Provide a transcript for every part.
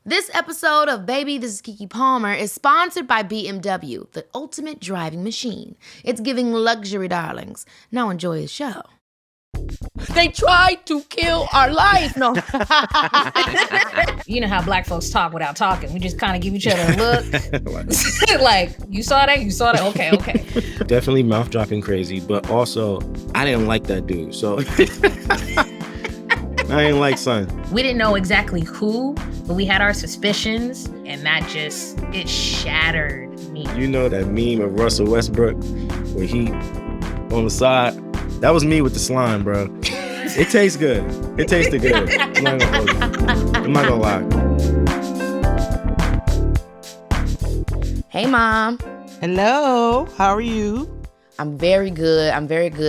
This episode of Baby, This is Keke Palmer is sponsored by BMW, the ultimate driving machine. It's giving luxury, darlings. Now enjoy the show. They tried to kill our life. No. You know how black folks talk without talking. We just kind of give each other a look. Like, you saw that? You saw that? Okay. Definitely mouth dropping crazy, but also, I didn't like that dude, so... I ain't like son. We didn't know exactly who, but we had our suspicions, and that just, it shattered me. You know that meme of Russell Westbrook where he on the side? That was me with the slime, bro. It tastes good. It tasted good. I'm not gonna lie. Hey, Mom. Hello. How are you? I'm very good.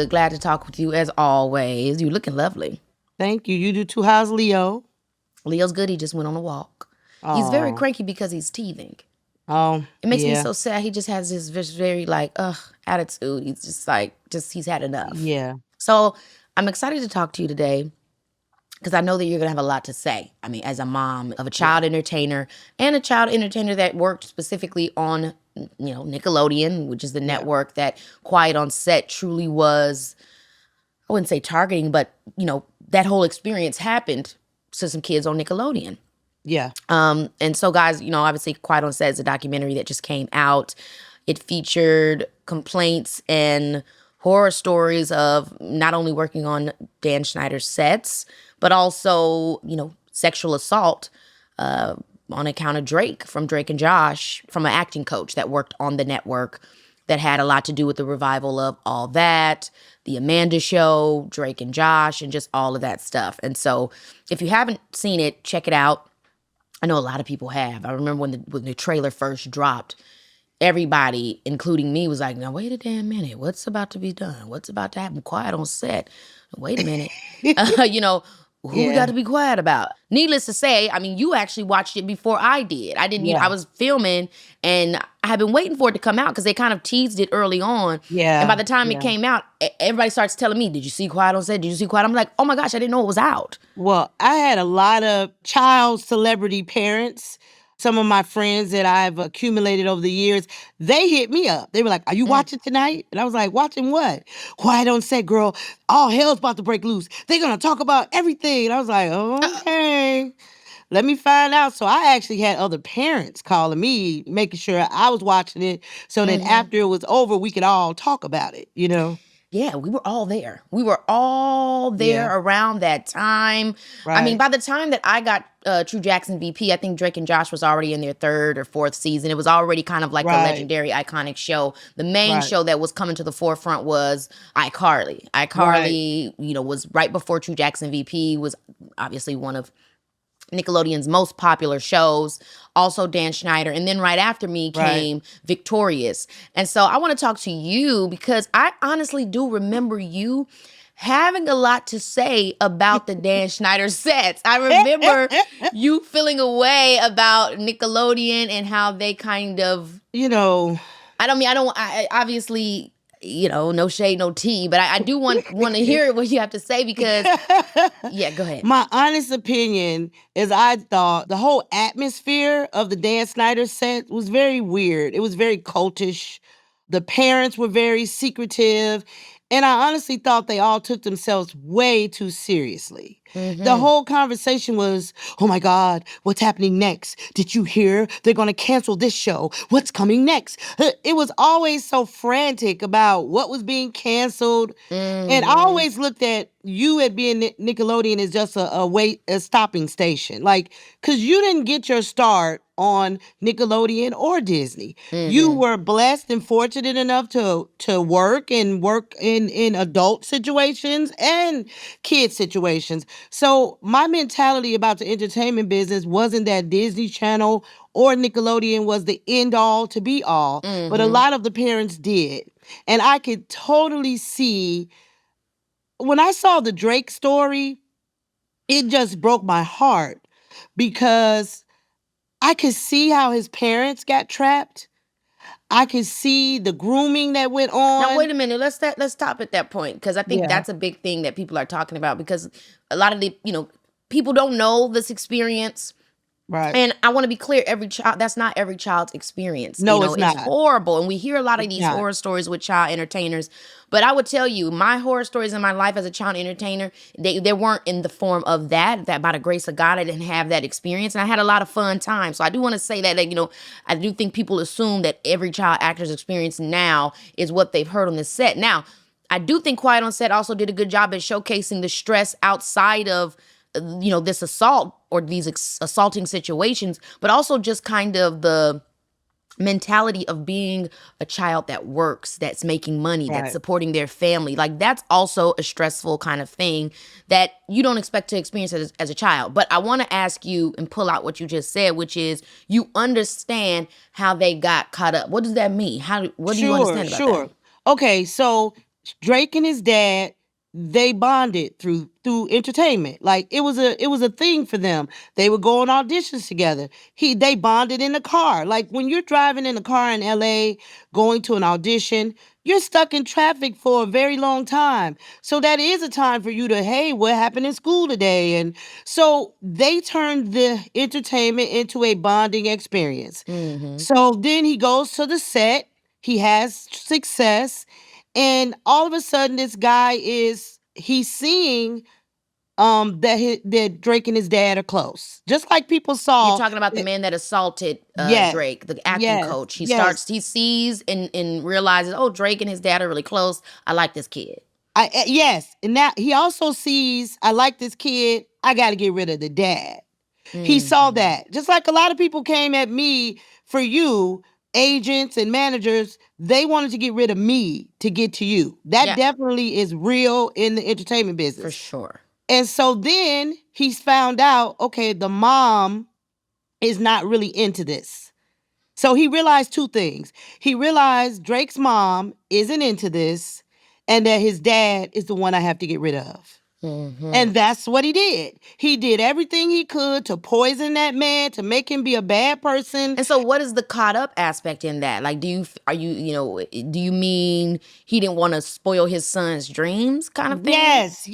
Glad to talk with you as always. You're looking lovely. Thank you. You do too. How's Leo? Leo's good. He just went on a walk. He's very cranky because he's teething. Oh, it makes me so sad. He just has this very attitude. He's just he's had enough. Yeah. So I'm excited to talk to you today because I know that you're going to have a lot to say. I mean, as a mom of a child entertainer and a child entertainer that worked specifically on, Nickelodeon, which is the network that Quiet on Set truly was, I wouldn't say targeting, but, that whole experience happened to some kids on Nickelodeon. Yeah. And so, guys, obviously Quiet on Set is a documentary that just came out. It featured complaints and horror stories of not only working on Dan Schneider's sets, but also, sexual assault on account of Drake and Josh, from an acting coach that worked on the network that had a lot to do with the revival of All That, The Amanda Show, Drake and Josh, and just all of that stuff. And so if you haven't seen it, check it out. I know a lot of people have. I remember when the trailer first dropped, everybody, including me, was like, now, wait a damn minute. What's about to be done? What's about to happen? Quiet on set. Wait a minute. Who we got to be quiet about? Needless to say, I mean, you actually watched it before I did. I didn't. I was filming, and I had been waiting for it to come out because they kind of teased it early on. Yeah. And by the time it came out, everybody starts telling me, "Did you see Quiet on Set? Did you see Quiet?" I'm like, "Oh my gosh, I didn't know it was out." Well, I had a lot of child celebrity parents. Some of my friends that I've accumulated over the years, they hit me up. They were like, "Are you watching tonight?" And I was like, "Watching what?" "Quiet on Set, girl. All hell's about to break loose. They're going to talk about everything." And I was like, okay, let me find out. So I actually had other parents calling me, making sure I was watching it so that after it was over, we could all talk about it, Yeah, we were all there. We were all there around that time. Right. I mean, by the time that I got True Jackson VP, I think Drake and Josh was already in their third or fourth season. It was already kind of like a legendary, iconic show. The main show that was coming to the forefront was iCarly. iCarly, was right before True Jackson VP, was obviously one of Nickelodeon's most popular shows, also Dan Schneider. And then right after me came Victorious. And so I want to talk to you because I honestly do remember you having a lot to say about the Dan Schneider sets. I remember you feeling a way about Nickelodeon and how they kind of, I obviously, no shade, no tea, but I do want to hear what you have to say because, go ahead. My honest opinion is I thought the whole atmosphere of the Dan Schneider set was very weird. It was very cultish. The parents were very secretive. And I honestly thought they all took themselves way too seriously. Mm-hmm. The whole conversation was, oh my God, what's happening next? Did you hear? They're going to cancel this show. What's coming next? It was always so frantic about what was being canceled. Mm-hmm. And I always looked at you at being Nickelodeon as just a stopping station. Like, because you didn't get your start on Nickelodeon or Disney. Mm-hmm. You were blessed and fortunate enough to work in adult situations and kid situations. So my mentality about the entertainment business wasn't that Disney Channel or Nickelodeon was the end all to be all, but a lot of the parents did. And I could totally see when I saw the Drake story, it just broke my heart because I could see how his parents got trapped. I could see the grooming that went on. Now, wait a minute. Let's stop at that point because I think that's a big thing that people are talking about because a lot of the, people don't know this experience. Right. And I want to be clear, that's not every child's experience. No, it's It's not. horrible. And we hear a lot of It's these not. horror stories with child entertainers. But I would tell you, my horror stories in my life as a child entertainer, they weren't in the form of that by the grace of God, I didn't have that experience. And I had a lot of fun times. So I do want to say that, I do think people assume that every child actor's experience now is what they've heard on the set. Now, I do think Quiet on Set also did a good job at showcasing the stress outside of this assault or these assaulting situations, but also just kind of the mentality of being a child that works, that's making money, that's Right. supporting their family. Like, that's also a stressful kind of thing that you don't expect to experience as a child. But I want to ask you and pull out what you just said, which is you understand how they got caught up. What does that mean? What do you understand about that? Okay, so Drake and his dad, they bonded through entertainment. Like it was a thing for them. They would go on auditions together. They bonded in the car. Like when you're driving in a car in LA going to an audition, you're stuck in traffic for a very long time. So that is a time for you to, hey, what happened in school today? And so they turned the entertainment into a bonding experience. Mm-hmm. So then he goes to the set, he has success, and all of a sudden this guy he's seeing that Drake and his dad are close. Just like people You're saw talking about the man that assaulted Yes, Drake, the acting yes, coach. yes. He sees and realizes, oh, Drake and his dad are really close. I like this kid. Yes, and now he also sees, I like this kid, I got to get rid of the dad. He saw that. Just like a lot of people came at me for you, agents and managers, they wanted to get rid of me to get to you. That Yeah. definitely is real in the entertainment business. For sure. And so then he's found out, okay, the mom is not really into this. So he realized two things. He realized Drake's mom isn't into this and that his dad is the one I have to get rid of. Mm-hmm. And that's what he did. He did everything he could to poison that man, to make him be a bad person. And so what is the caught up aspect in that? Like, do you mean he didn't want to spoil his son's dreams kind of thing? Yes.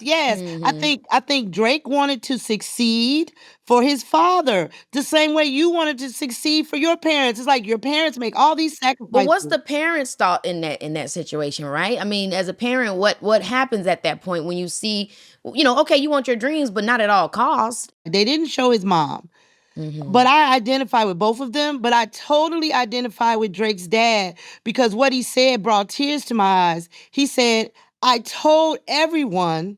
Mm-hmm. I think Drake wanted to succeed for his father the same way you wanted to succeed for your parents. It's like your parents make all these sacrifices. But what's the parents' thought in that situation, right? I mean, as a parent, what happens at that point when you see, okay, you want your dreams, but not at all costs. They didn't show his mom. Mm-hmm. But I identify with both of them, but I totally identify with Drake's dad because what he said brought tears to my eyes. He said, I told everyone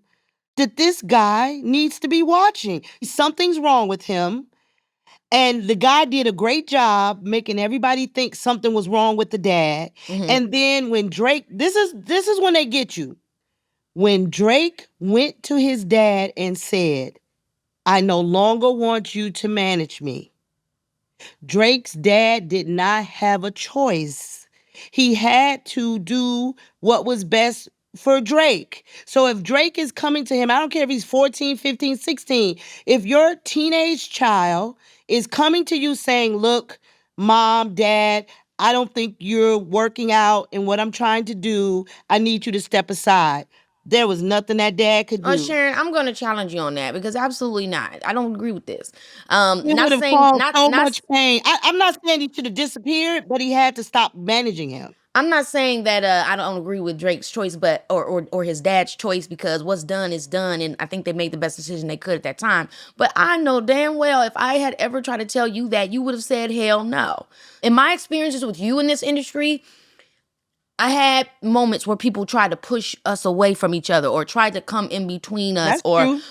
that this guy needs to be watching. Something's wrong with him. And the guy did a great job making everybody think something was wrong with the dad. Mm-hmm. And then when Drake, this is when they get you. When Drake went to his dad and said, I no longer want you to manage me. Drake's dad did not have a choice. He had to do what was best for Drake. So if Drake is coming to him, I don't care if he's 14, 15, 16, if your teenage child is coming to you saying, look, mom, dad, I don't think you're working out in what I'm trying to do. I need you to step aside. There was nothing that dad could do. Sharon, I'm going to challenge you on that because absolutely not. I don't agree with this. He would have caused so much pain. I'm not saying he should have disappeared, but he had to stop managing him. I'm not saying that I don't agree with Drake's choice, but or his dad's choice, because what's done is done, and I think they made the best decision they could at that time. But I know damn well if I had ever tried to tell you that, you would have said hell no. In my experiences with you in this industry, I had moments where people tried to push us away from each other or tried to come in between us. That's true.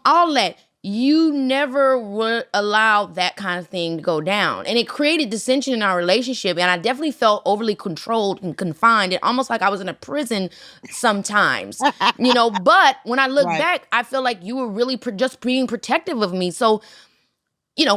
All that. You never would allow that kind of thing to go down. And it created dissension in our relationship. And I definitely felt overly controlled and confined. And almost like I was in a prison sometimes. But when I look back, I feel like you were really just being protective of me. So,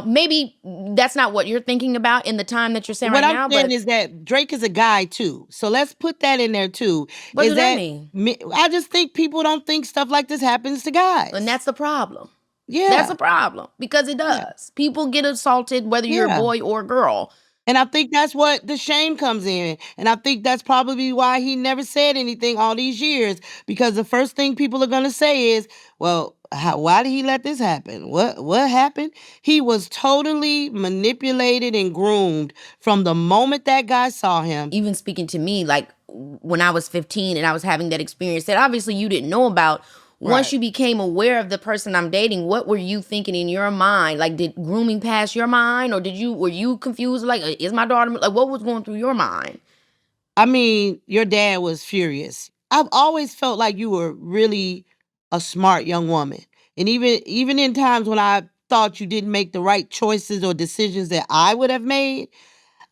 maybe that's not what you're thinking about in the time that you're saying right now. What I'm saying is that Drake is a guy too. So let's put that in there too. What does that mean? I just think people don't think stuff like this happens to guys. And that's the problem. Yeah. That's a problem because it does. Yeah. People get assaulted whether you're a boy or a girl. And I think that's what the shame comes in. And I think that's probably why he never said anything all these years. Because the first thing people are going to say is, well, why did he let this happen? What happened? He was totally manipulated and groomed from the moment that guy saw him. Even speaking to me, like when I was 15 and I was having that experience that obviously you didn't know about. Once you became aware of the person I'm dating, what were you thinking in your mind? Like, did grooming pass your mind, or were you confused? Like, is my daughter, like, what was going through your mind? I mean, your dad was furious. I've always felt like you were really a smart young woman. And even in times when I thought you didn't make the right choices or decisions that I would have made,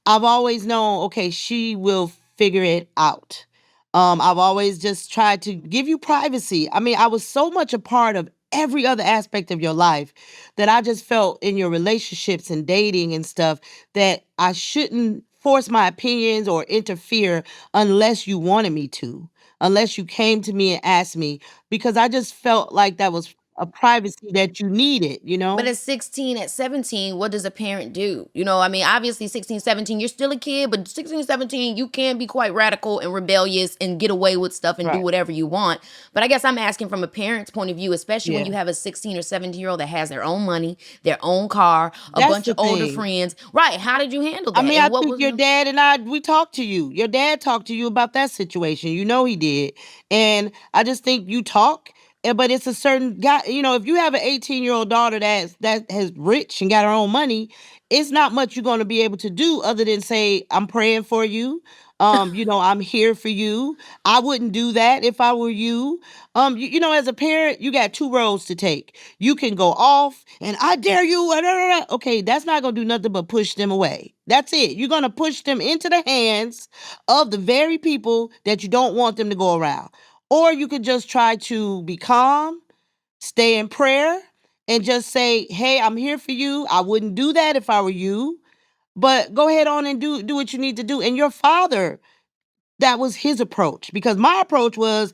I've always known, okay, she will figure it out. I've always just tried to give you privacy. I mean, I was so much a part of every other aspect of your life that I just felt in your relationships and dating and stuff that I shouldn't force my opinions or interfere unless you wanted me to, unless you came to me and asked me, because I just felt like that was a privacy that you needed, you But know? at 16, at 17, what does a parent do? You know, I mean, obviously 16, 17, you're still a kid, but 16, 17, you can be quite radical and rebellious and get away with stuff and do Right. whatever you want. But I guess I'm asking from a parent's point of view, especially when Yeah. you have a 16 or 17-year-old that has their own money, their own car, a That's bunch the of older thing. friends. Right. How did you handle I that? mean, I And what think was your your... dad and I, we talked to you. Your dad talked to you about that situation. You know he did. And I just think you talk, but it's a certain guy, if you have an 18-year-old daughter that has rich and got her own money, it's not much you're going to be able to do other than say, I'm praying for you. I'm here for you. I wouldn't do that if I were you. As a parent, you got two roads to take. You can go off and I dare you. Okay, that's not going to do nothing but push them away. That's it. You're going to push them into the hands of the very people that you don't want them to go around. Or you could just try to be calm, stay in prayer, and just say, hey, I'm here for you. I wouldn't do that if I were you. But go ahead on and do what you need to do. And your father, that was his approach, because my approach was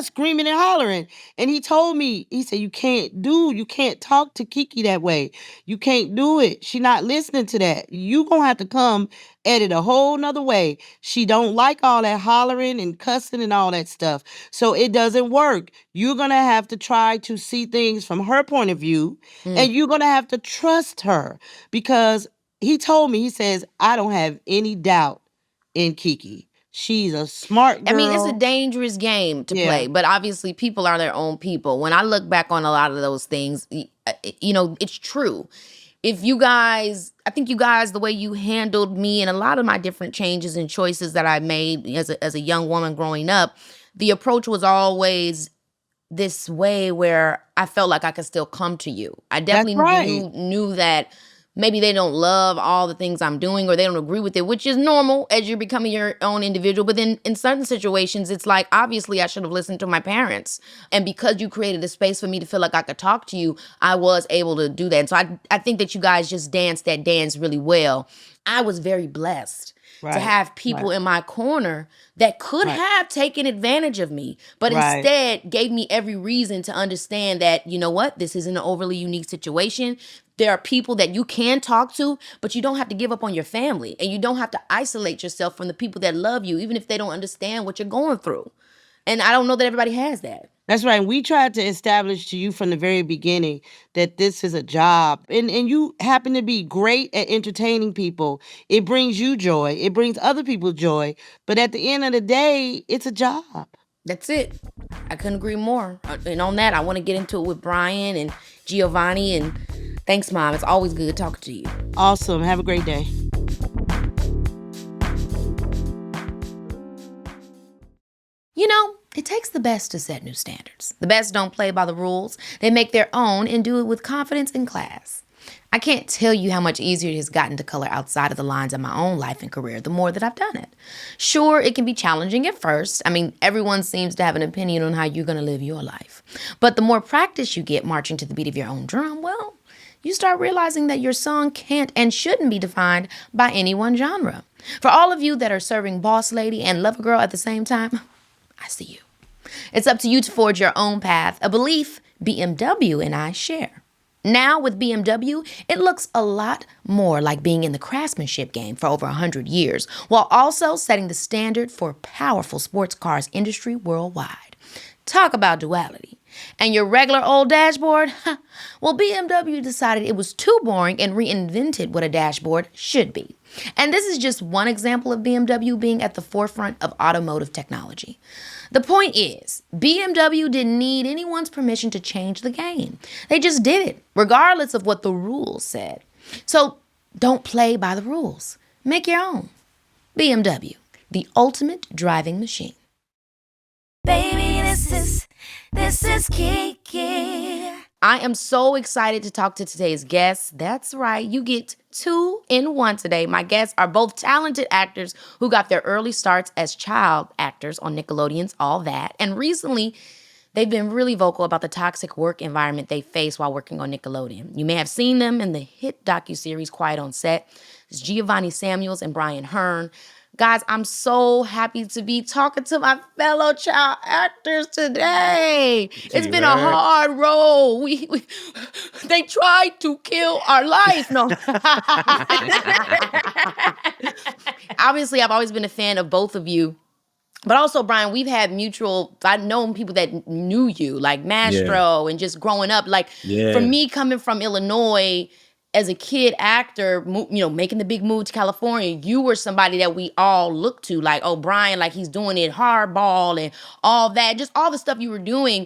screaming and hollering. And he told me, he said, you can't talk to Keke that way. You can't do it. She not listening to that. You gonna have to come at it a whole nother way. She don't like all that hollering and cussing and all that stuff. So it doesn't work. You're gonna have to try to see things from her point of view, and you're gonna have to trust her, because he told me, he says, I don't have any doubt in Keke. She's a smart I mean, it's a girl. dangerous game to Yeah. play, but obviously people are their own people. When I look back on a lot of those things, it's true. I think you guys, the way you handled me and a lot of my different changes and choices that I made as a young woman growing up, the approach was always this way where I felt like I could still come to you. I That's definitely right. knew that maybe they don't love all the things I'm doing or they don't agree with it, which is normal as you're becoming your own individual. But then in certain situations, it's like, obviously I should have listened to my parents. And because you created a space for me to feel like I could talk to you, I was able to do that. And so I think that you guys just danced that dance really well. I was very blessed to Right. have people Right. in my corner that could Right. have taken advantage of me, but Right. instead gave me every reason to understand that, you know what, this isn't an overly unique situation. There are people that you can talk to, but you don't have to give up on your family, and you don't have to isolate yourself from the people that love you, even if they don't understand what you're going through. And I don't know that everybody has that. That's right. We tried to establish to you from the very beginning that this is a job. And you happen to be great at entertaining people. It brings you joy. It brings other people joy. But at the end of the day, it's a job. That's it. I couldn't agree more. And on that, I want to get into it with Bryan and Giovonnie. And thanks, Mom. It's always good talking to you. Awesome. Have a great day. You know, it takes the best to set new standards. The best don't play by the rules. They make their own and do it with confidence and class. I can't tell you how much easier it has gotten to color outside of the lines of my own life and career the more that I've done it. Sure, it can be challenging at first. I mean, everyone seems to have an opinion on how you're going to live your life. But the more practice you get marching to the beat of your own drum, well, you start realizing that your song can't and shouldn't be defined by any one genre. For all of you that are serving boss lady and lover girl at the same time, I see you. It's up to you to forge your own path, a belief BMW and I share. Now with BMW, it looks a lot more like being in the craftsmanship game for over 100 years, while also setting the standard for powerful sports cars industry worldwide. Talk about duality. And your regular old dashboard? Well, BMW decided it was too boring and reinvented what a dashboard should be. And this is just one example of BMW being at the forefront of automotive technology. The point is, BMW didn't need anyone's permission to change the game. They just did it, regardless of what the rules said. So don't play by the rules. Make your own. BMW, the ultimate driving machine. Baby, this is Keke. I am so excited to talk to today's guests. That's right, you get 2 in 1 today. My guests are both talented actors who got their early starts as child actors on Nickelodeon's All That. And recently, they've been really vocal about the toxic work environment they face while working on Nickelodeon. You may have seen them in the hit docuseries Quiet on Set. It's Giovonnie Samuels and Bryan Hearne. Guys, I'm so happy to be talking to my fellow child actors today. It's been a hard road. They tried to kill our life. No. Obviously, I've always been a fan of both of you. But also, Bryan, we've had I've known people that knew you, like Mastro and just growing up. Like, for me, coming from Illinois, as a kid actor, making the big move to California, you were somebody that we all looked to, like, oh, Bryan, like he's doing it hardball and all that, just all the stuff you were doing.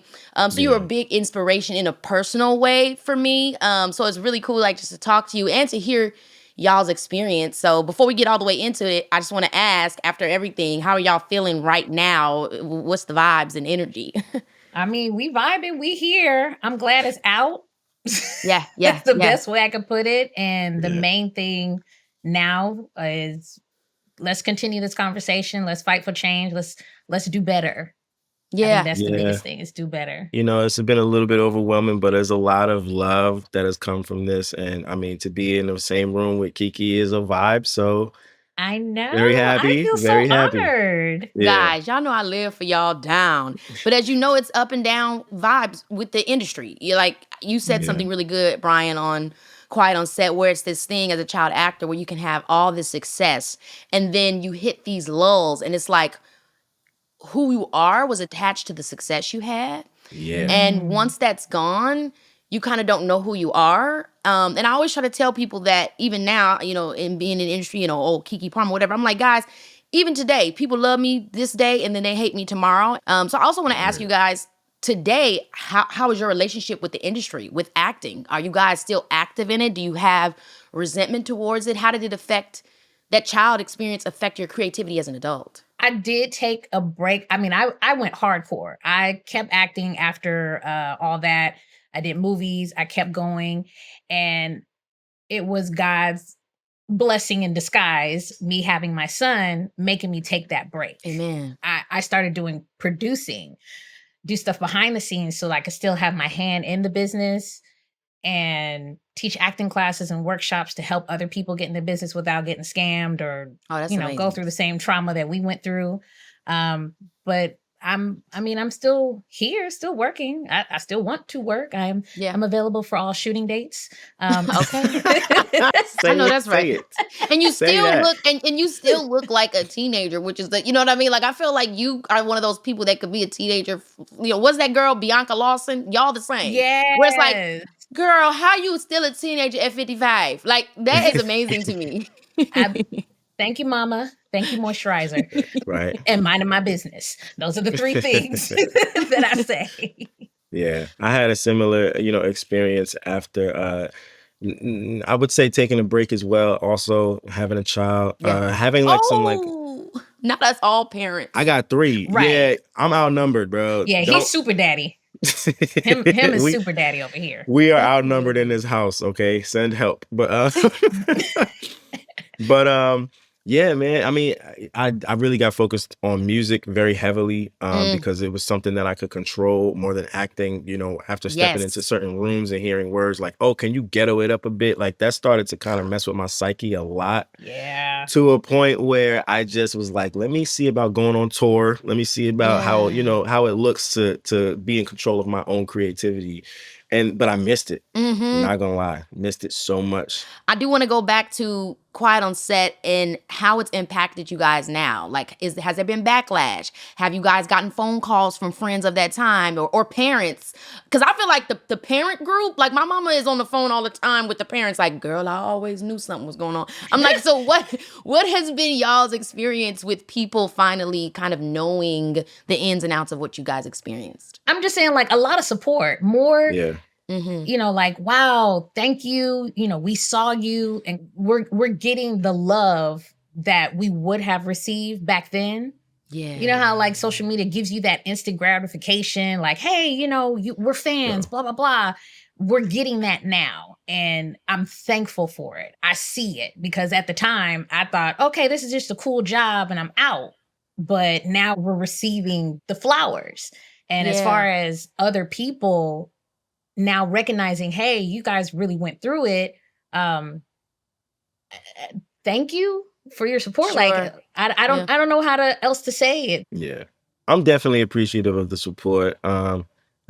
So you were a big inspiration in a personal way for me. So it's really cool, like, just to talk to you and to hear y'all's experience. So before we get all the way into it, I just want to ask, after everything, how are y'all feeling right now? What's the vibes and energy? I mean, we vibing, we here. I'm glad it's out. Yeah. That's the best way I could put it. And the main thing now is let's continue this conversation. Let's fight for change. Let's do better. Yeah. I think that's the biggest thing, is do better. It's been a little bit overwhelming, but there's a lot of love that has come from this. And I mean, to be in the same room with Keke is a vibe. So I know. very happy. I feel very so happy. honored. Yeah. Guys, y'all know I live for y'all down. But as you know, it's up and down vibes with the industry. You said something really good, Bryan, on Quiet on Set, where it's this thing as a child actor where you can have all this success and then you hit these lulls and it's like who you are was attached to the success you had. Yeah. And once that's gone, you kind of don't know who you are. And I always try to tell people that even now, in being in the industry, old Keke Palmer, whatever, I'm like, guys, even today, people love me this day and then they hate me tomorrow. So I also want to ask you guys today, how is your relationship with the industry, with acting? Are you guys still active in it? Do you have resentment towards it? How did that child experience affect your creativity as an adult? I did take a break. I mean, I went hardcore. I kept acting after all that. I did movies. I kept going. And it was God's blessing in disguise, me having my son, making me take that break. Amen. I started producing, do stuff behind the scenes so I could still have my hand in the business and teach acting classes and workshops to help other people get in the business without getting scammed or, go through the same trauma that we went through. But I'm still here, still working. I still want to work. I'm available for all shooting dates. Okay. I know that's right. And you still look and you still look like a teenager, which is you know what I mean? Like, I feel like you are one of those people that could be a teenager. What's that girl, Bianca Lawson? Y'all the same. Yeah. Where it's like, girl, how you still a teenager at 55? Like, that is amazing to me. Thank you, Mama. Thank you, moisturizer. Right. And minding my business. Those are the 3 things that I say. Yeah. I had a similar, experience after, I would say taking a break as well. Also having a child, having not us all parents. I got 3. Right. Yeah. I'm outnumbered, bro. Yeah. He's super daddy. Him is super daddy over here. We are outnumbered in this house. Okay. Send help. But, yeah, man. I mean, I really got focused on music very heavily because it was something that I could control more than acting, after stepping into certain rooms and hearing words like, oh, can you ghetto it up a bit? Like, that started to kind of mess with my psyche a lot. Yeah. To a point where I just was like, let me see about going on tour. Let me see about how, how it looks to be in control of my own creativity. But I missed it. Mm-hmm. Not gonna lie, missed it so much. I do want to go back to Quiet on Set and how it's impacted you guys now. Like, has there been backlash? Have you guys gotten phone calls from friends of that time or parents? Because I feel like the parent group, like my mama is on the phone all the time with the parents, like, girl, I always knew something was going on. I'm like, so what has been y'all's experience with people finally kind of knowing the ins and outs of what you guys experienced? I'm just saying, like, a lot of support, more. Yeah. You know, like, wow, thank you. You know, we saw you, and we're getting the love that we would have received back then. Yeah. You know how like social media gives you that instant gratification, like, hey, you know, we're fans, blah, blah, blah. We're getting that now. And I'm thankful for it. I see it because at the time I thought, okay, this is just a cool job and I'm out. But now we're receiving the flowers. And as far as other people now recognizing, hey, you guys really went through it. Thank you for your support. Sure. Like, I don't know how else to say it. Yeah, I'm definitely appreciative of the support. I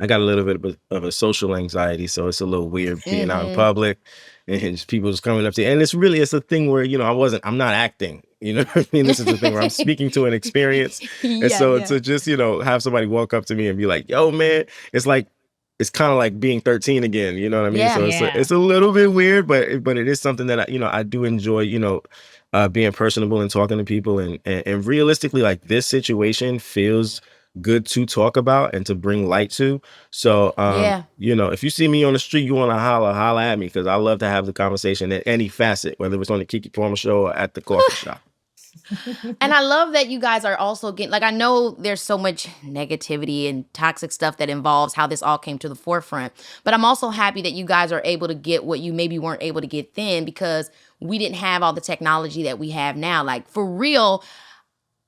got a little bit of a social anxiety, so it's a little weird being out in public and just people just coming up to you. And it's a thing where, you know, I'm not acting. You know what I mean? This is the thing where I'm speaking to an experience. And so to just, you know, have somebody walk up to me and be like, yo, man, it's kind of like being 13 again, you know what I mean? So it's a little bit weird, but it is something that I do enjoy, you know, being personable and talking to people and realistically, like this situation feels good to talk about and to bring light to. So, you know, if you see me on the street, you want to holler at me because I love to have the conversation at any facet, whether it's on the Keke Palmer show or at the coffee shop. And I love that you guys are also getting, like, I know there's so much negativity and toxic stuff that involves how this all came to the forefront, but I'm also happy that you guys are able to get what you maybe weren't able to get then because we didn't have all the technology that we have now. Like, for real,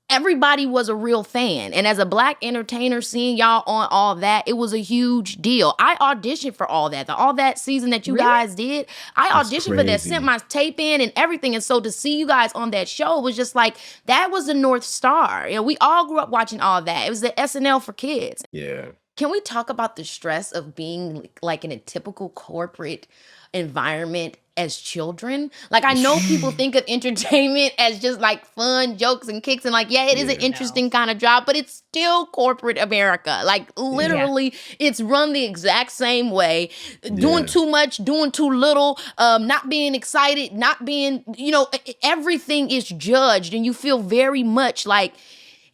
everybody was a real fan. And as a Black entertainer, seeing y'all on all that, it was a huge deal. I auditioned for all that season that you guys did. I auditioned for that, sent my tape in and everything. And so to see you guys on that show was just like, that was the North Star. You know, we all grew up watching all that. It was the SNL for kids. Yeah. Can we talk about the stress of being like in a typical corporate environment as children? Like, I know people think of entertainment as just like fun jokes and kicks and like, it is an interesting kind of job, but it's still corporate America. Like, literally, it's run the exact same way. Doing too much, doing too little, not being excited, not being, you know, everything is judged and you feel very much like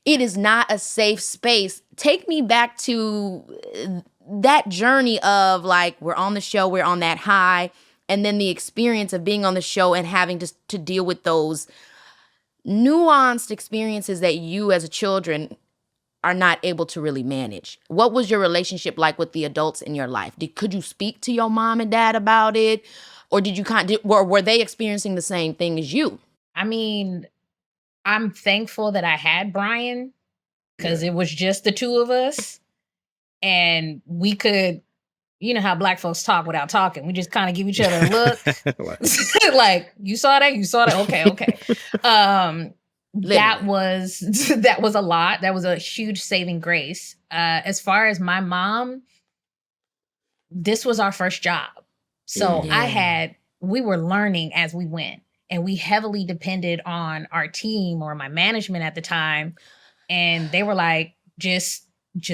it is not a safe space. Take me back to that journey of like, we're on the show, we're on that high, and then the experience of being on the show and having to deal with those nuanced experiences that you as a children are not able to really manage. What was your relationship like with the adults in your life? Could you speak to your mom and dad about it? Or were they experiencing the same thing as you? I mean, I'm thankful that I had Bryan because it was just the two of us. And we could, you know how Black folks talk without talking. We just kind of give each other a look. Like, you saw that? Okay. That was a lot. That was a huge saving grace. As far as my mom, this was our first job. So we were learning as we went. And we heavily depended on our team or my management at the time. And they were like, just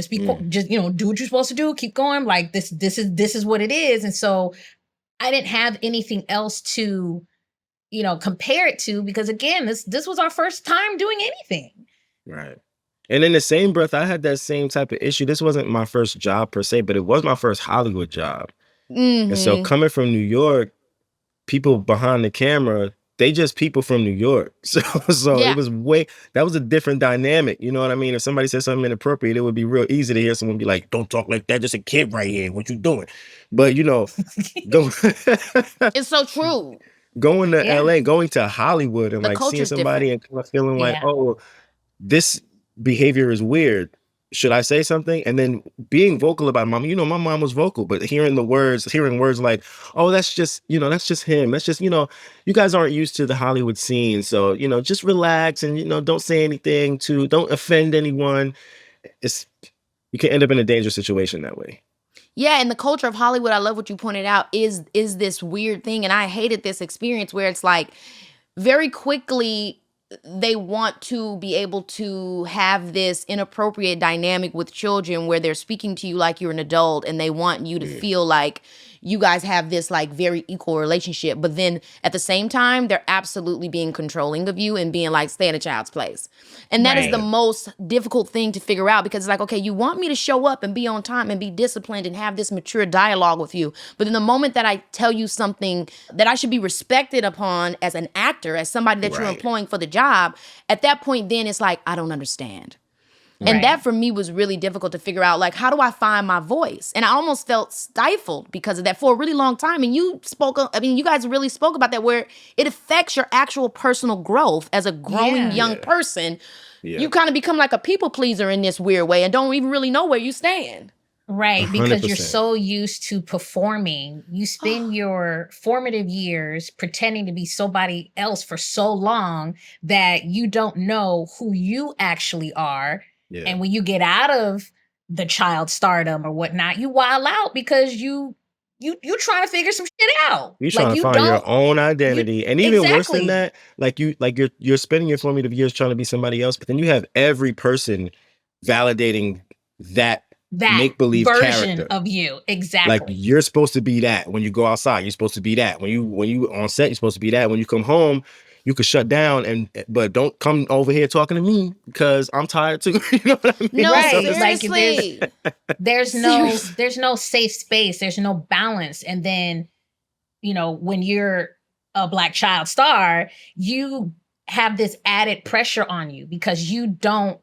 be, you know, do what you're supposed to do. Keep going. Like, this is what it is. And so I didn't have anything else to, you know, compare it to because again, this was our first time doing anything. Right. And in the same breath, I had that same type of issue. This wasn't my first job per se, but it was my first Hollywood job. And so coming from New York, people behind the camera, they just people from New York. So it was that was a different dynamic. You know what I mean? If somebody said something inappropriate, it would be real easy to hear someone be like, don't talk like that. Just a kid right here. What you doing? But, you know, it's so true. Going to LA, going to Hollywood and like seeing somebody and kind of feeling like, oh, this behavior is weird. Should I say something? And then being vocal about mom, you know, my mom was vocal, but hearing words like, oh, that's just him. That's just, you know, you guys aren't used to the Hollywood scene. So, you know, just relax and, you know, don't say anything don't offend anyone. You can end up in a dangerous situation that way. Yeah, and the culture of Hollywood, I love what you pointed out, is this weird thing. And I hated this experience where it's like very quickly they want to be able to have this inappropriate dynamic with children where they're speaking to you like you're an adult and they want you to feel like you guys have this like very equal relationship. But then at the same time, they're absolutely being controlling of you and being like, stay in a child's place. And that is the most difficult thing to figure out because it's like, okay, you want me to show up and be on time and be disciplined and have this mature dialogue with you. But in the moment that I tell you something that I should be respected upon as an actor, as somebody that you're employing for the job, at that point, then it's like, I don't understand. And that for me was really difficult to figure out, like, how do I find my voice? And I almost felt stifled because of that for a really long time. And you guys really spoke about that where it affects your actual personal growth as a growing young person. Yeah. You kind of become like a people pleaser in this weird way and don't even really know where you stand. Right, 100%. because you're so used to performing. You spend your formative years pretending to be somebody else for so long that you don't know who you actually are. Yeah. And when you get out of the child stardom or whatnot, you wild out because you trying to figure some shit out. You're trying to find your own identity. And even worse than that, you're spending your formative years trying to be somebody else, but then you have every person validating that make-believe version character of you. Exactly. Like you're supposed to be that. When you go outside, you're supposed to be that. When you on set, you're supposed to be that. When you come home, you could shut down but don't come over here talking to me because I'm tired too. You know what I mean? No, seriously. There's no safe space. There's no balance. And then, when you're a Black child star, you have this added pressure on you because you don't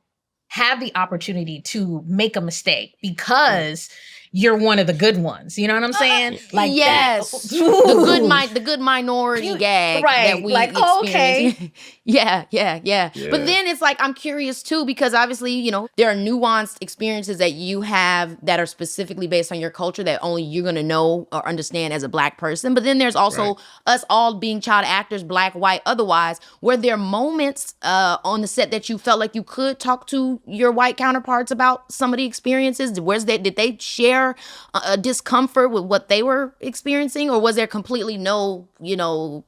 have the opportunity to make a mistake because you're one of the good ones. You know what I'm saying? Like yes, the good minority gag that we experience. Okay. Yeah. But then it's like I'm curious too because obviously there are nuanced experiences that you have that are specifically based on your culture that only you're gonna know or understand as a Black person. But then there's also us all being child actors, Black, white, otherwise. Were there moments on the set that you felt like you could talk to your white counterparts about some of the experiences? Did they share a discomfort with what they were experiencing, or was there completely no,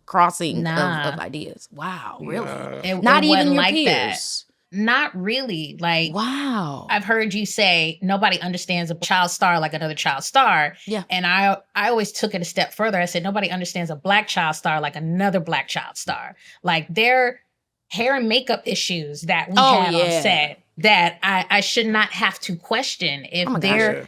crossing of ideas? Wow, really? Not even your like peers? That. Not really. Like, wow. I've heard you say nobody understands a child star like another child star. Yeah. And I always took it a step further. I said nobody understands a Black child star like another Black child star. Like their hair and makeup issues that we have on set that I should not have to question if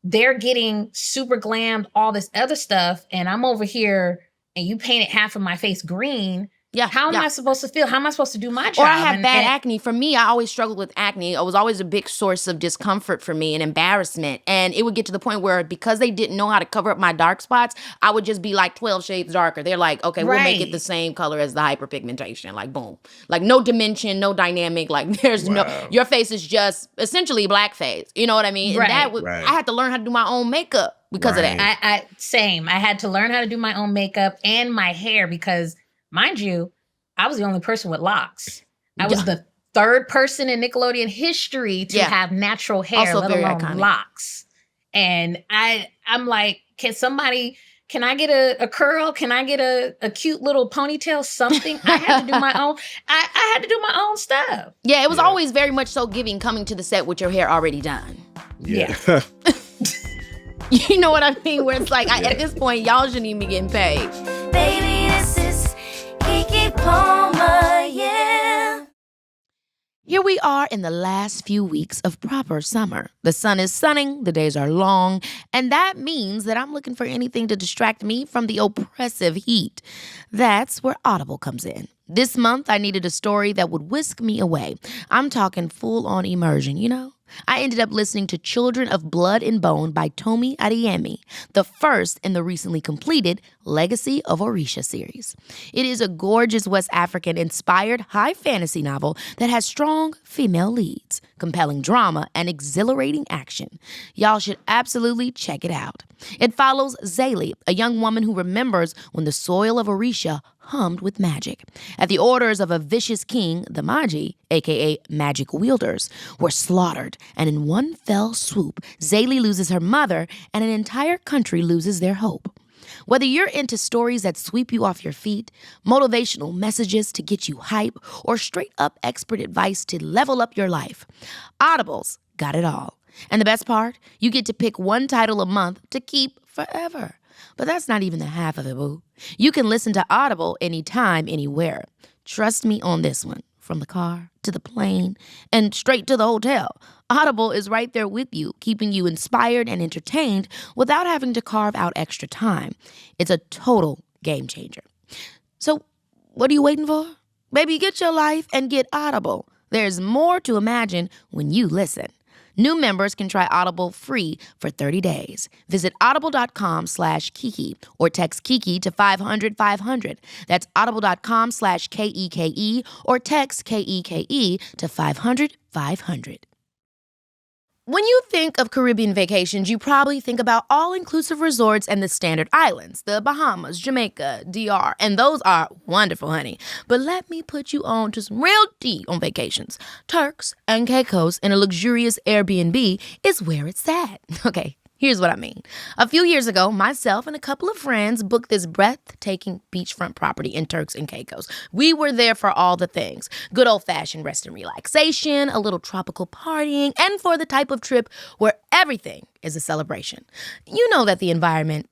they're getting super glammed, all this other stuff, and I'm over here and you painted half of my face green. Yeah. How am I supposed to feel? How am I supposed to do my job? Or I have bad acne. For me, I always struggled with acne. It was always a big source of discomfort for me and embarrassment. And it would get to the point where because they didn't know how to cover up my dark spots, I would just be like 12 shades darker. They're like, okay, we'll make it the same color as the hyperpigmentation. Like, boom. Like, no dimension, no dynamic. Like, there's your face is just essentially blackface. You know what I mean? Right. And I had to learn how to do my own makeup because of that. Same. I had to learn how to do my own makeup and my hair because, mind you, I was the only person with locks. I was the third person in Nickelodeon history to have natural hair, also let alone locks. And I'm like, can I get a curl? Can I get a cute little ponytail? Something? I had to do my own. I had to do my own stuff. Yeah, it was always very much so giving coming to the set with your hair already done. Yeah. You know what I mean? Where it's like, at this point, y'all shouldn't even be getting paid. Baby, this is Keke Palmer, yeah. Here we are in the last few weeks of proper summer. The sun is sunning, the days are long, and that means that I'm looking for anything to distract me from the oppressive heat. That's where Audible comes in. This month, I needed a story that would whisk me away. I'm talking full-on immersion, I ended up listening to Children of Blood and Bone by Tomi Adeyemi, the first in the recently completed Legacy of Orisha series. It is a gorgeous West African-inspired high fantasy novel that has strong female leads, compelling drama, and exhilarating action. Y'all should absolutely check it out. It follows Zayli, a young woman who remembers when the soil of Orisha hummed with magic. At the orders of a vicious king, the Magi, aka magic wielders, were slaughtered, and in one fell swoop, Zaylee loses her mother, and an entire country loses their hope. Whether you're into stories that sweep you off your feet, motivational messages to get you hype, or straight-up expert advice to level up your life, Audible's got it all. And the best part? You get to pick one title a month to keep forever. But that's not even the half of it, boo. You can listen to Audible anytime, anywhere. Trust me on this one. From the car to the plane and straight to the hotel, Audible is right there with you, keeping you inspired and entertained without having to carve out extra time. It's a total game changer. So, what are you waiting for? Baby, get your life and get Audible. There's more to imagine when you listen. New members can try Audible free for 30 days. Visit audible.com/Keke or text Keke to 500-500. That's audible.com/KEKE or text KEKE to 500-500. When you think of Caribbean vacations, you probably think about all-inclusive resorts and the standard islands, the Bahamas, Jamaica, DR, and those are wonderful, honey. But let me put you on to some real tea on vacations. Turks and Caicos in a luxurious Airbnb is where it's at. Okay, here's what I mean. A few years ago, myself and a couple of friends booked this breathtaking beachfront property in Turks and Caicos. We were there for all the things. Good old-fashioned rest and relaxation, a little tropical partying, and for the type of trip where everything is a celebration. You know that the environment,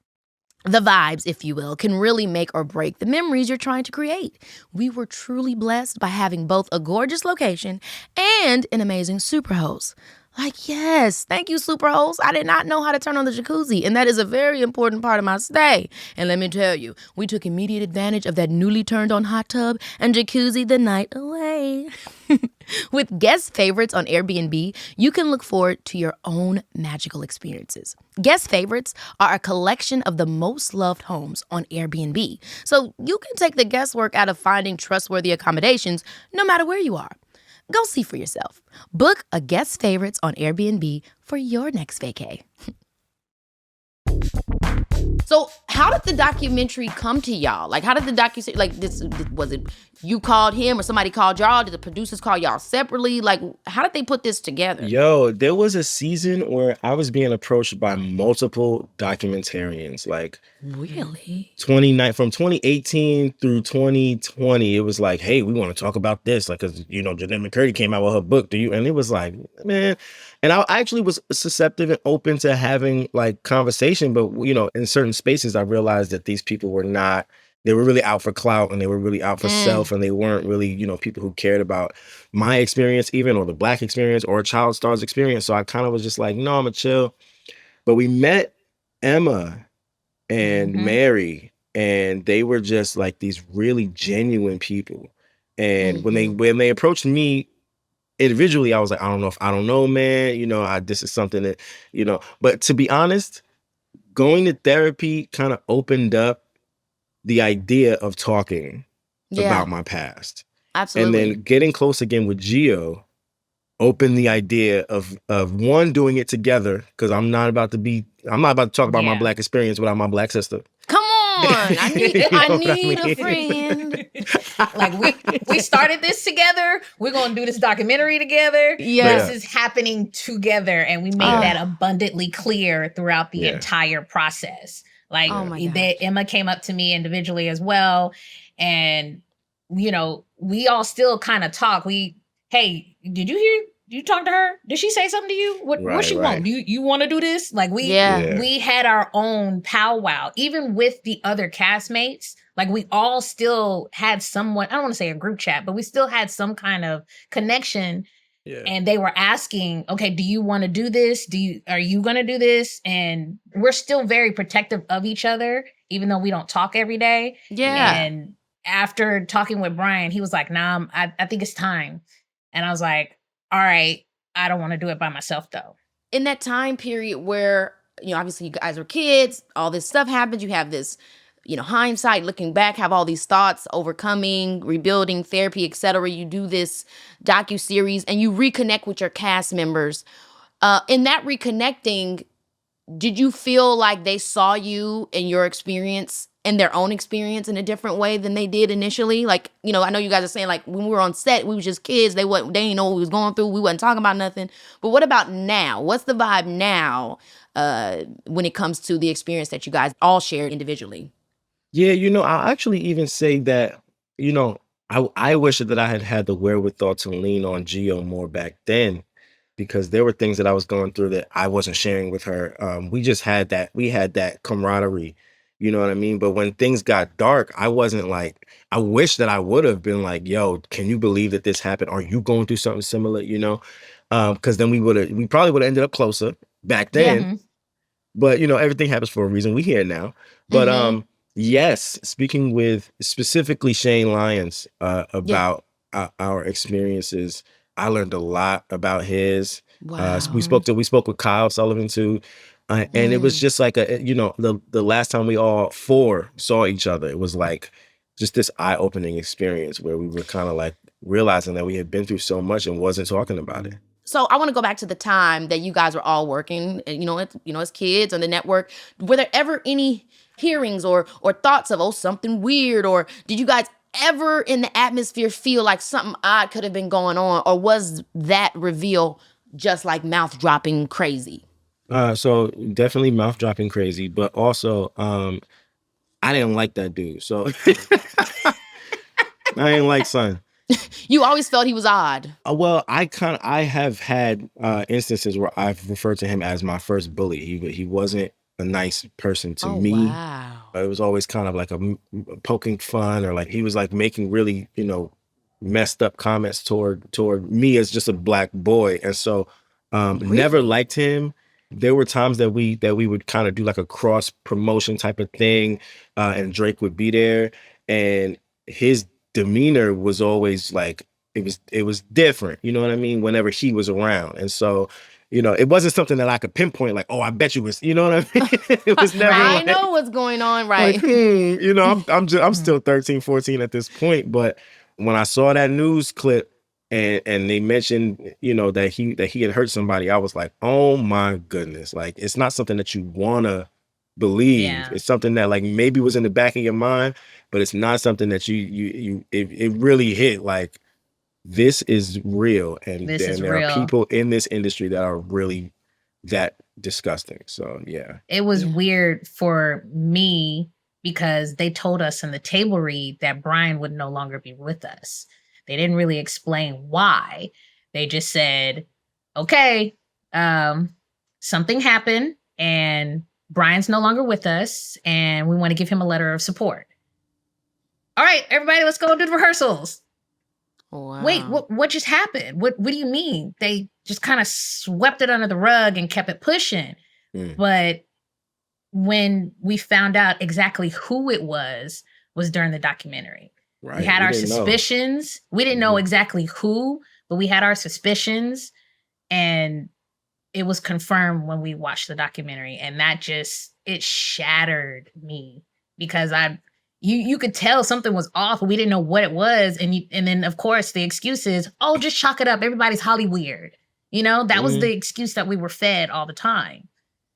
the vibes, if you will, can really make or break the memories you're trying to create. We were truly blessed by having both a gorgeous location and an amazing superhost. Like, yes, thank you, Superhost. I did not know how to turn on the jacuzzi, and that is a very important part of my stay. And let me tell you, we took immediate advantage of that newly turned on hot tub and jacuzzi the night away. With guest favorites on Airbnb, you can look forward to your own magical experiences. Guest favorites are a collection of the most loved homes on Airbnb, so you can take the guesswork out of finding trustworthy accommodations no matter where you are. Go see for yourself. Book a guest favorites on Airbnb for your next vacay. So how did the documentary come to y'all? Like, how did the documentary, like, was it you called him or somebody called y'all? Did the producers call y'all separately? Like, how did they put this together? Yo, there was a season where I was being approached by multiple documentarians. Like, Really? from 2018 through 2020, it was like, hey, we want to talk about this. Like, cause Janelle McCurdy came out with her book. And it was like, man. And I actually was susceptible and open to having like conversation, but in certain spaces, I realized that these people were not. They were really out for clout and they were really out for self, and they weren't really, people who cared about my experience even, or the Black experience, or a child star's experience. So I kind of was just like, no, I'm gonna chill. But we met Emma and Mary, and they were just like these really genuine people. And when they approached me individually, I was like, I don't know, man. This is something that, But to be honest, going to therapy kind of opened up the idea of talking about my past. Absolutely. And then getting close again with Gio opened the idea of one, doing it together, because I'm not about to talk about my Black experience without my Black sister. Come on. I need a friend. Like, we started this together. We're going to do this documentary together. Yeah. This is happening together. And we made that abundantly clear throughout the entire process. Like, Emma came up to me individually as well. And, we all still kind of talk. Hey, did you talk to her? Did she say something to you? What she want? You want to do this? Like, we had our own powwow, even with the other castmates. Like, we all still had someone, I don't want to say a group chat, but we still had some kind of connection. Yeah. And they were asking, okay, do you want to do this? Are you going to do this? And we're still very protective of each other, even though we don't talk every day. Yeah. And after talking with Bryan, he was like, nah, I think it's time. And I was like, all right, I don't want to do it by myself though. In that time period where, obviously you guys were kids, all this stuff happens, you have this, hindsight, looking back, have all these thoughts, overcoming, rebuilding, therapy, etc. You do this docuseries and you reconnect with your cast members. In that reconnecting, did you feel like they saw you and your experience and their own experience in a different way than they did initially? Like, you know, I know you guys are saying like when we were on set, we were just kids. They didn't know what we was going through. We wasn't talking about nothing. But what about now? What's the vibe now when it comes to the experience that you guys all shared individually? Yeah, I'll actually even say that, I wish that I had the wherewithal to lean on Gio more back then, because there were things that I was going through that I wasn't sharing with her. We had that camaraderie, you know what I mean? But when things got dark, I wasn't like, I wish that I would have been like, yo, can you believe that this happened? Are you going through something similar, Because then we probably would have ended up closer back then. But everything happens for a reason. We here now. But yes, speaking with specifically Shane Lyons about our experiences, I learned a lot about his. Wow. We spoke with Kyle Sullivan too, and it was just like the last time we all four saw each other, it was like just this eye-opening experience where we were kind of like realizing that we had been through so much and wasn't talking about it. So I want to go back to the time that you guys were all working, as kids on the network. Were there ever any hearings or thoughts of, something weird? Or did you guys ever in the atmosphere feel like something odd could have been going on? Or was that reveal just like mouth dropping crazy? So definitely mouth dropping crazy, but also I didn't like that dude. So I ain't like son. You always felt he was odd. Well, I have had instances where I've referred to him as my first bully. He wasn't a nice person to me. Wow. It was always kind of like a poking fun, or like he was like making really, messed up comments toward me as just a black boy. And so never liked him. There were times that we would kind of do like a cross promotion type of thing, and Drake would be there, and his demeanor was always like it was different, you know what I mean, whenever he was around. And so it wasn't something that I could pinpoint like, oh, I bet you was, you know what I mean? It was never I know what's going on, right? Like, I'm still 13, 14 at this point, but when I saw that news clip and they mentioned that he had hurt somebody, I was like, oh my goodness, like it's not something that you want to believe. It's something that like maybe was in the back of your mind, but it's not something that it really hit like, this is real, and there are people in this industry that are really that disgusting. So yeah, it was weird for me because they told us in the table read that Bryan would no longer be with us. They didn't really explain why. They just said, okay, something happened and Bryan's no longer with us, and we want to give him a letter of support. All right, everybody, let's go do the rehearsals. Wow. Wait, what just happened? What do you mean? They just kind of swept it under the rug and kept it pushing. But when we found out exactly who it was during the documentary. Right. We had our suspicions. We didn't know exactly who, but we had our suspicions, and it was confirmed when we watched the documentary, and that it shattered me because you could tell something was off, but we didn't know what it was. And then of course the excuse is, oh, just chalk it up. Everybody's Hollyweird. That was the excuse that we were fed all the time.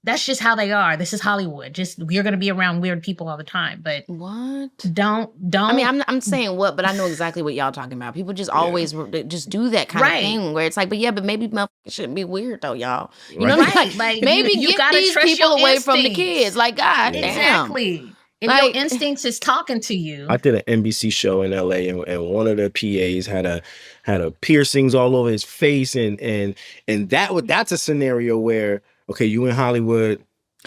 That's just how they are. This is Hollywood. Just you're going to be around weird people all the time. But what? Don't. I mean, I'm saying what, but I know exactly what y'all talking about. People just always just do that kind of thing where it's like, but maybe motherfuckers shouldn't be weird though, y'all. You know what I mean? Like maybe you get these people away from the kids. Like, God damn. Exactly. And your instincts is talking to you. I did an NBC show in LA, and one of the PAs had a piercings all over his face, and that's a scenario where, okay, you in Hollywood,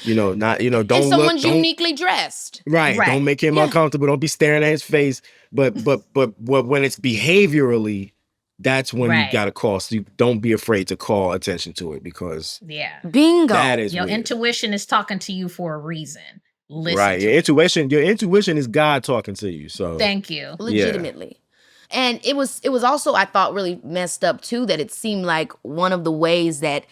don't and someone's uniquely dressed. Right. Don't make him uncomfortable. Don't be staring at his face. But when it's behaviorally, that's when you gotta call. So you don't be afraid to call attention to it, because bingo. That is your weird. Intuition is talking to you for a reason. Listen right. Your intuition is God talking to you. So thank you. Legitimately. And it was also, I thought, really messed up too, that it seemed like one of the ways that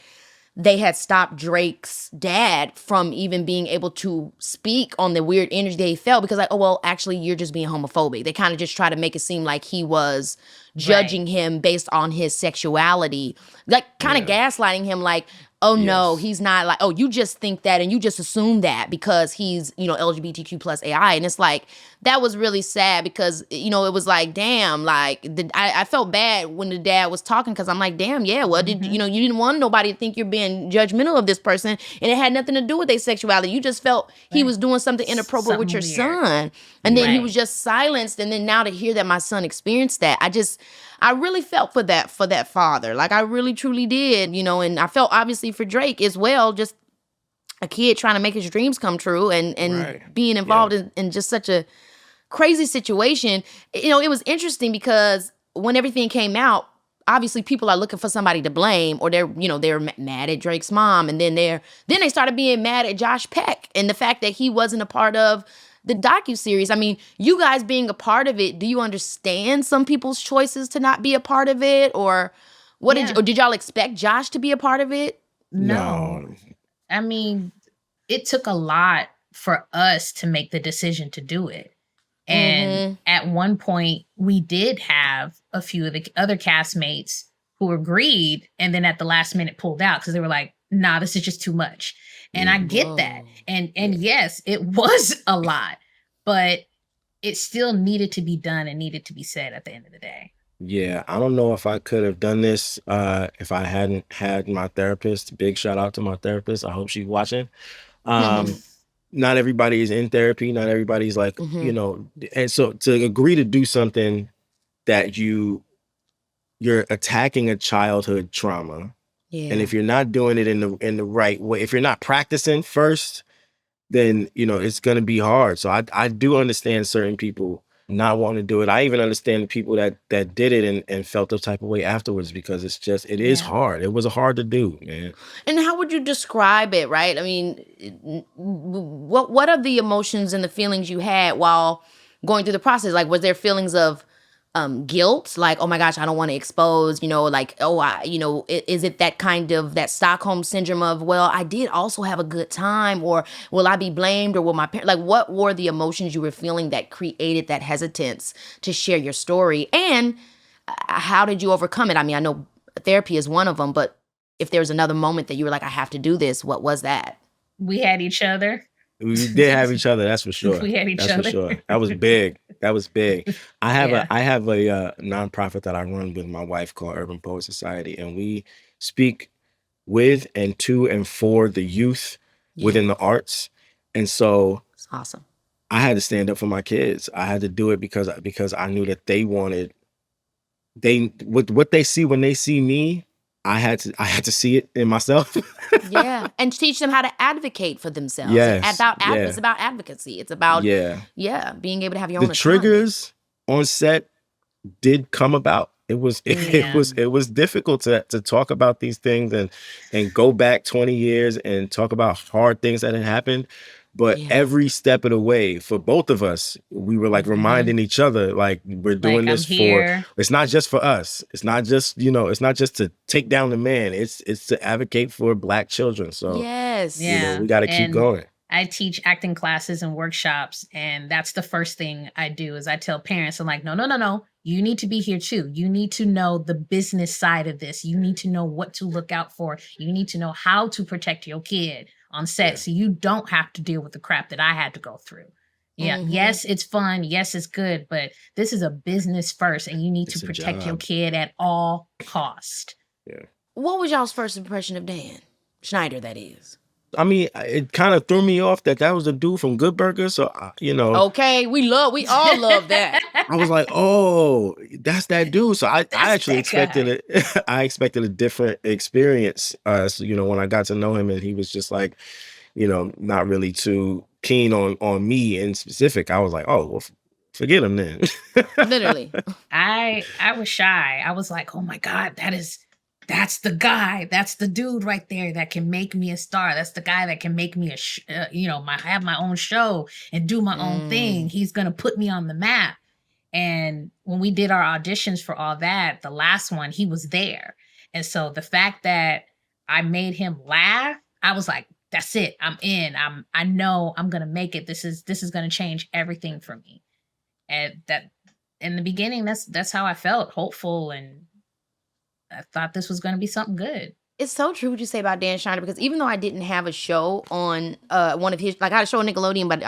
they had stopped Drake's dad from even being able to speak on the weird energy they felt, because like, oh, well, actually, you're just being homophobic. They kind of just try to make it seem like he was judging him based on his sexuality, like kind of gaslighting him like, oh no, Yes. he's not like, oh, you just think that and you just assume that because he's, LGBTQ plus AI. And it's like, that was really sad because, it was like, damn, like I felt bad when the dad was talking because I'm like, damn, yeah, well, you didn't want nobody to think you're being judgmental of this person and it had nothing to do with their sexuality. You just felt he was doing something inappropriate with your Something weird. son. And then he Right. was just silenced. And then now to hear that my son experienced that, I really felt for that father. Like I really truly did, and I felt obviously for Drake as well, just a kid trying to make his dreams come true and Right. being involved in just such a crazy situation. It was interesting because when everything came out, obviously people are looking for somebody to blame or they're mad at Drake's mom and then they started being mad at Josh Peck and the fact that he wasn't a part of the docuseries. I mean, you guys being a part of it, do you understand some people's choices to not be a part of it or what did y'all expect Josh to be a part of it? No. I mean, it took a lot for us to make the decision to do it. And at one point, we did have a few of the other castmates who agreed and then at the last minute pulled out because they were like, nah, this is just too much. And I get that. And yes, it was a lot, but it still needed to be done and needed to be said at the end of the day. Yeah, I don't know if I could have done this if I hadn't had my therapist. Big shout out to my therapist. I hope she's watching. Not everybody is in therapy. Not everybody's like, and so to agree to do something that you're attacking a childhood trauma. Yeah. And if you're not doing it in the right way, if you're not practicing first, then it's gonna be hard. So I do understand certain people not wanting to do it. I even understand the people that did it and felt the type of way afterwards because it is hard. It was hard to do, man. And how would you describe it, right? I mean, what are the emotions and the feelings you had while going through the process? Like, was there feelings of guilt, like, oh my gosh, I don't want to expose, like, is it that kind of that Stockholm syndrome of, well, I did also have a good time, or will I be blamed, or will my parents, like, what were the emotions you were feeling that created that hesitance to share your story? And how did you overcome it? I mean, I know therapy is one of them, but if there was another moment that you were like, I have to do this, what was that? We had each other. We did have each other, that's for sure. We had each that's other. for sure. That was big. That was big. I have a nonprofit that I run with my wife called Urban Poet Society, and we speak with and to and for the youth within the arts. And so It's awesome. I had to stand up for my kids. I had to do it because I knew that they wanted what they see when they see me. I had to see it in myself. Yeah, and teach them how to advocate for themselves. Yes, It's about advocacy. It's about being able to have your own the triggers on set did come about. It was difficult to talk about these things and go back 20 years and talk about hard things that had happened. But every step of the way, for both of us, we were like reminding each other, like, we're doing this it's not just for us. It's not just, it's not just to take down the man. It's to advocate for Black children. So we got to keep going. I teach acting classes and workshops, and that's the first thing I do is I tell parents, I'm like, no. You need to be here too. You need to know the business side of this. You need to know what to look out for. You need to know how to protect your kid on set so you don't have to deal with the crap that I had to go through. Yeah. Yes, it's fun. Yes, it's good. But this is a business first, and you need to protect your kid at all cost. Yeah. What was y'all's first impression of Dan Schneider, that is? I mean, it kind of threw me off that was the dude from Good Burger. So, Okay, we all love that. I was like, oh, that's that dude. So I actually expected it. I expected a different experience. So, when I got to know him and he was just like, not really too keen on me in specific, I was like, oh, well, forget him then. Literally. I was shy. I was like, oh my God, that's the guy. That's the dude right there that can make me a star. That's the guy that can make me have my own show and do my own thing. He's going to put me on the map. And when we did our auditions for all that, the last one, he was there. And so the fact that I made him laugh, I was like, that's it. I'm in. I know I'm going to make it. This is going to change everything for me. And that in the beginning, that's how I felt, hopeful, and I thought this was going to be something good. It's so true what you say about Dan Schneider, because even though I didn't have a show on one of his, like I had a show on Nickelodeon, but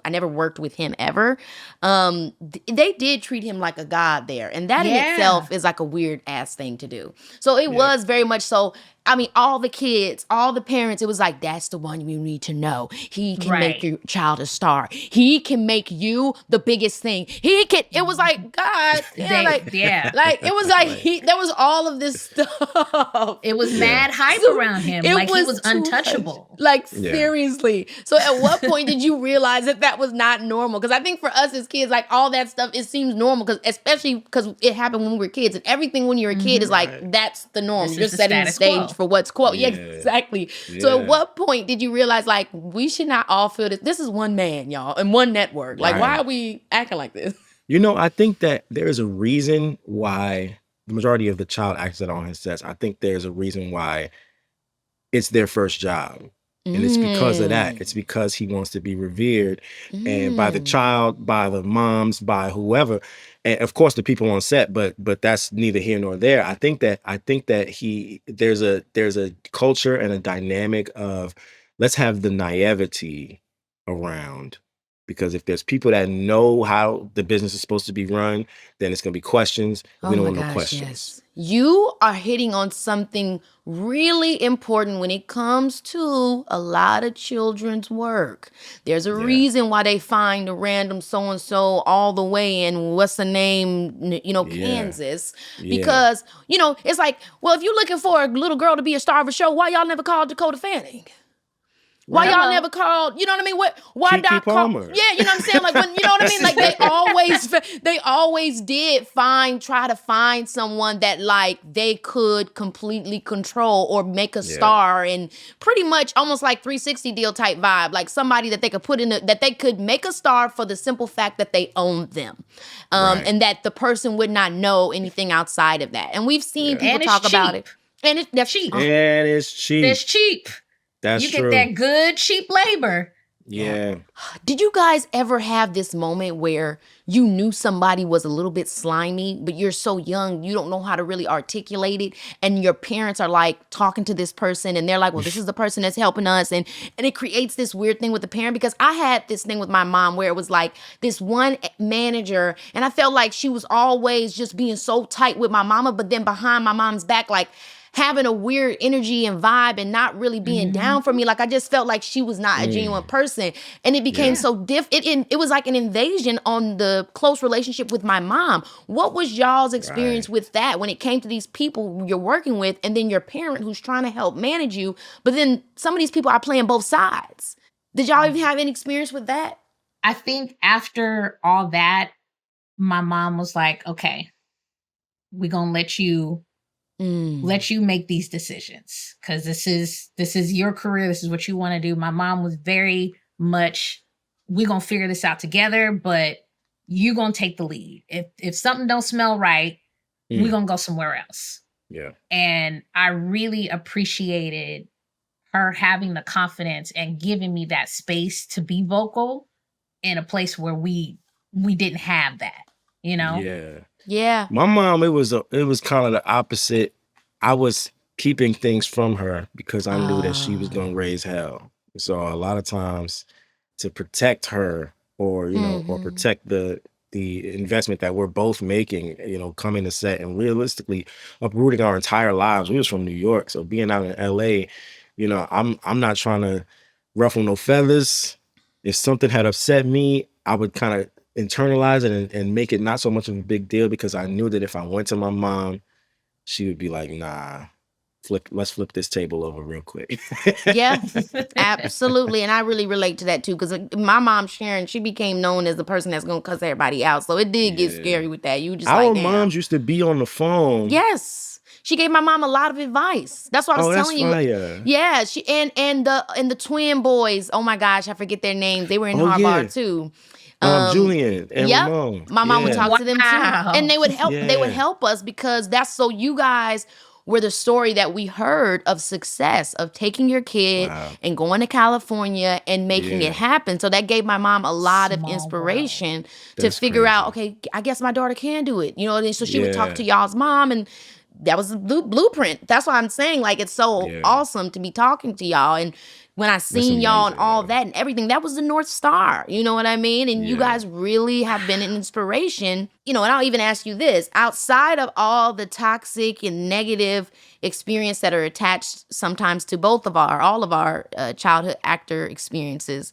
I never worked with him ever. They did treat him like a god there. And that in itself is like a weird ass thing to do. So it was very much so. I mean, all the kids, all the parents, it was like, that's the one you need to know. He can make your child a star. He can make you the biggest thing. It was like, God, like it was like, there was all of this stuff. It was mad hype around him. Like he was untouchable. Much. Like seriously. So at what point did you realize that was not normal? Because I think for us as kids, like all that stuff, it seems normal, because especially because it happened when we were kids, and everything when you're a kid is like, that's the norm. You're setting the stage for what's quote. Yeah, exactly. Yeah. So at what point did you realize, like, we should not all feel this? This is one man, y'all, and one network. Like, why are we acting like this? You know, I think that there's a reason why the majority of the child actors that are on his sets, I think there's a reason why it's their first job. And it's because of that. It's because he wants to be revered, and by the child, by the moms, by whoever, and of course the people on set. But that's neither here nor there. I think that there's a culture and a dynamic of, let's have the naivety around, because if there's people that know how the business is supposed to be run, then it's gonna be questions. We don't want no questions. Yes. You are hitting on something really important when it comes to a lot of children's work. There's a reason why they find a random so-and-so all the way in, what's the name, Kansas. Because, it's like, well, if you're looking for a little girl to be a star of a show, why y'all never called Dakota Fanning? Why y'all never called, you know what I mean? Why Keke Doc called? Yeah, you know what I'm saying? Like, when, you know what I mean? Like, they always did try to find someone that, like, they could completely control or make a star, and pretty much almost like 360 deal type vibe. Like somebody that they could that they could make a star for the simple fact that they owned them. And that the person would not know anything outside of that. And we've seen people talk about it. And that's cheap. And it's cheap. It's cheap. That's you true. get that good, cheap labor. Yeah. Did you guys ever have this moment where you knew somebody was a little bit slimy, but you're so young, you don't know how to really articulate it, and your parents are like talking to this person, and they're like, well, this is the person that's helping us, and it creates this weird thing with the parent? Because I had this thing with my mom where it was like this one manager, and I felt like she was always just being so tight with my mama, but then behind my mom's back, like, having a weird energy and vibe and not really being down for me. Like, I just felt like she was not a genuine person. And it became so it was like an invasion on the close relationship with my mom. What was y'all's experience with that when it came to these people you're working with, and then your parent who's trying to help manage you, but then some of these people are playing both sides? Did y'all even have any experience with that? I think after all that, my mom was like, okay, we're going to let you make these decisions, because this is your career. This is what you want to do. My mom was very much, we're going to figure this out together, but you're going to take the lead. If something don't smell right, we're going to go somewhere else. Yeah. And I really appreciated her having the confidence and giving me that space to be vocal in a place where we didn't have that, Yeah. Yeah. My mom, it was kind of the opposite. I was keeping things from her because I knew that she was going to raise hell. So a lot of times, to protect her, or or protect the investment that we're both making, coming to set and realistically uprooting our entire lives. We was from New York, so being out in LA, I'm not trying to ruffle no feathers. If something had upset me, I would kind of internalize it and make it not so much of a big deal, because I knew that if I went to my mom, she would be like, nah, let's flip this table over real quick. Yeah, absolutely. And I really relate to that too, because my mom, Sharon, she became known as the person that's going to cuss everybody out. So it did get scary with that. You just Our like, moms used to be on the phone. Yes. She gave my mom a lot of advice. That's what I was telling you. Fire. Yeah, she and the twin boys, oh my gosh, I forget their names. They were in Harvard too. Julian and Ramon. My mom would talk to them too, and they would help. They would help us, because that's so you guys were the story that we heard of success, of taking your kid and going to California and making it happen. So that gave my mom a lot of inspiration to figure out, okay, I guess my daughter can do it. And so she would talk to y'all's mom, and that was the blueprint. That's why I'm saying, like, it's so awesome to be talking to y'all. And when I seen y'all and all that and everything, that was the North Star. You know what I mean? And you guys really have been an inspiration. You know, and I'll even ask you this. Outside of all the toxic and negative experience that are attached sometimes to all of our childhood actor experiences,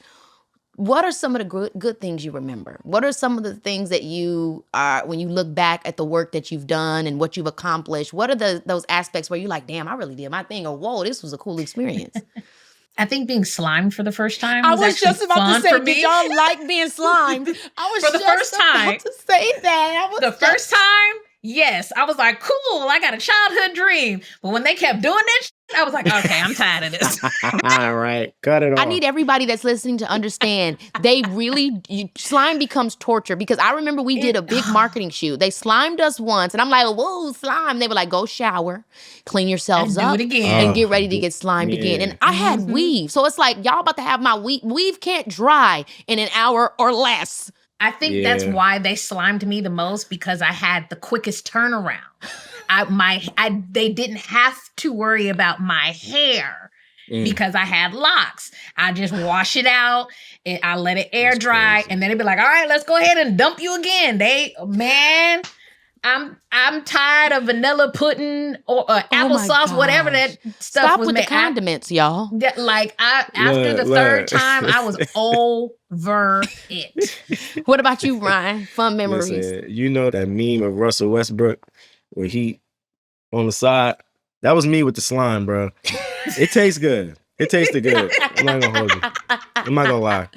what are some of the good things you remember? What are some of the things that you are, when you look back at the work that you've done and what you've accomplished, what are those aspects where you're like, damn, I really did my thing, or whoa, this was a cool experience? I think being slimed for the first time was actually just about fun to say, for me. did y'all like being slimed? I was For the just first time. about to say that. The first time, yes. I was like, cool, I got a childhood dream. But when they kept doing that shit, I was like, okay, I'm tired of this. All right, cut it off. I need everybody that's listening to understand, slime becomes torture, because I remember we did a big marketing shoot. They slimed us once, and I'm like, whoa, slime. They were like, go shower, clean yourselves And up, do it again. and get ready to get slimed again. And I had weave. So it's like, y'all about to have my weave. Weave can't dry in an hour or less. I think that's why they slimed me the most, because I had the quickest turnaround. They didn't have to worry about my hair because I had locks. I just wash it out and I let it air dry, and then it'd be like, all right, let's go ahead and dump you again. I'm tired of vanilla pudding or applesauce, whatever that stuff Stop was with made. the condiments, y'all. After the third time, I was over it. What about you, Ryan? Fun memories. Listen, you know that meme of Russell Westbrook where he on the side? That was me with the slime, bro. It tastes good. It tasted good. I'm not gonna hold you. I'm not gonna lie.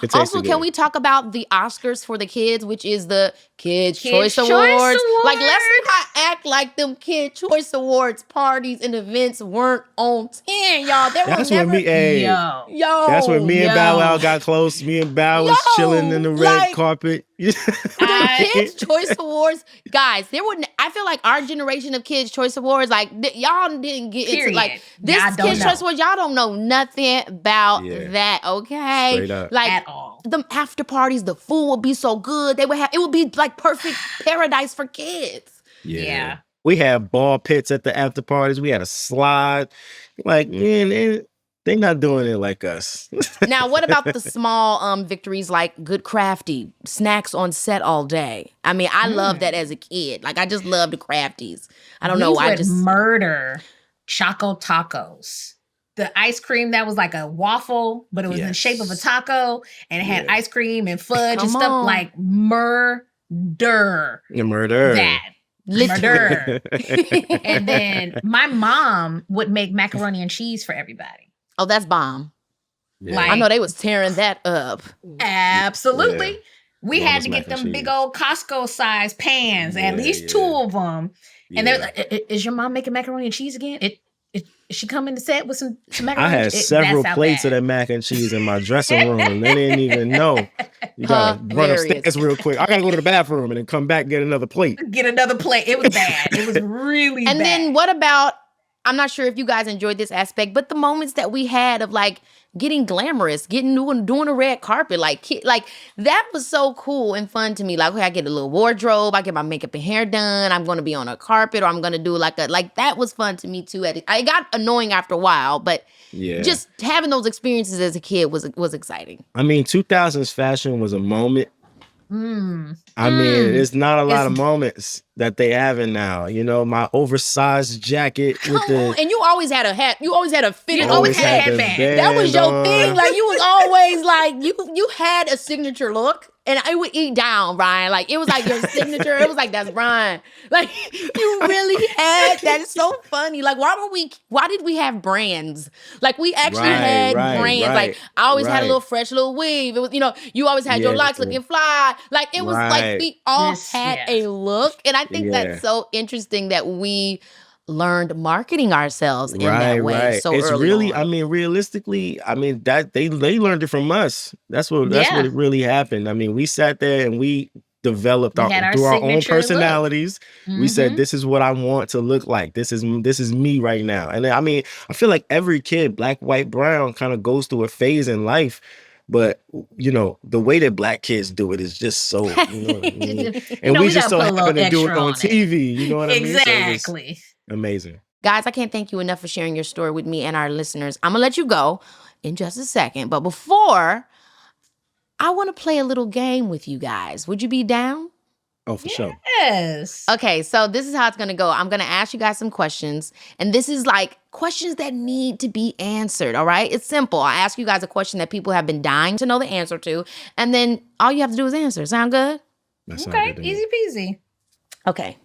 It tasted Also, good. can we talk about the Oscars for the kids, which is the Kids' Choice Choice Awards? Awards. Like, let's not act like them Kids' Choice Awards parties and events weren't on 10, y'all. That's when me, yo, that's when me and Bow Wow got close. Me and Bow was chilling in the red carpet. The Kids' Choice Awards, guys, I feel like our generation of Kids' Choice Awards, like, y'all didn't get into, like, this Kids' Choice Awards, y'all don't know nothing about that, okay? Straight up. Like, At all. the after parties, the food would be so good. It would be like perfect paradise for kids. Yeah. We had ball pits at the after parties. We had a slide. Like, man, they not doing it like us. Now, what about the small victories, like good crafty snacks on set all day? I mean, I loved that as a kid. Like, I just loved the crafties. I don't know. I just murder Choco Tacos. The ice cream that was like a waffle, but it was in the shape of a taco, and it had ice cream and fudge and stuff, like murder. Murder. That. Murder. And then my mom would make macaroni and cheese for everybody. Oh, that's bomb. Yeah. Like, I know they was tearing that up. Absolutely. Yeah. We had to get them big old Costco size pans, at least 2 of them. And they're like, is your mom making macaroni and cheese again? Is she coming to set with some macaroni? I had several plates of that mac and cheese in my dressing room. They didn't even know. You gotta run upstairs real quick. I gotta go to the bathroom and then come back and get another plate. It was bad. It was really bad. And then what about, I'm not sure if you guys enjoyed this aspect, but the moments that we had of like getting glamorous, doing a red carpet, like that was so cool and fun to me. Like, okay, I get a little wardrobe, I get my makeup and hair done, I'm gonna be on a carpet, or I'm gonna do like that was fun to me too. It got annoying after a while, but just having those experiences as a kid was exciting. I mean, 2000s fashion was a moment. I mean, it's not a lot of moments that they having now. You know, my oversized jacket with the... And you always had a hat. You always had a fitted. You always had a headband. That was your thing. Like, you was always like, you had a signature look. And I would eat down, Brian. Like, it was like your signature. It was like, that's Brian. Like, you really had that. It's so funny. Like, why did we have brands? Like, we actually had brands. Like, I always had a little fresh little weave. It was, you always had your locks looking fly. Like, it was like we all had a look. And I think that's so interesting that we learned marketing ourselves in that way. So it's early really, on. I mean, realistically, I mean, that they learned it from us. That's what really happened. I mean, we sat there and we developed through our own personalities. We said, this is what I want to look like. This is me right now. And I mean, I feel like every kid, black, white, brown, kind of goes through a phase in life. But, the way that black kids do it is just so, you know what I mean? And we just so happen to do it on TV. You know what I mean? Exactly. Amazing. Guys, I can't thank you enough for sharing your story with me and our listeners. I'm going to let you go in just a second. But before, I want to play a little game with you guys. Would you be down? Oh, for sure. Yes. Okay, so this is how it's going to go. I'm going to ask you guys some questions. And this is like questions that need to be answered, all right? It's simple. I ask you guys a question that people have been dying to know the answer to. And then all you have to do is answer. Sound good? That sounds Okay, good to me. easy peasy. Okay.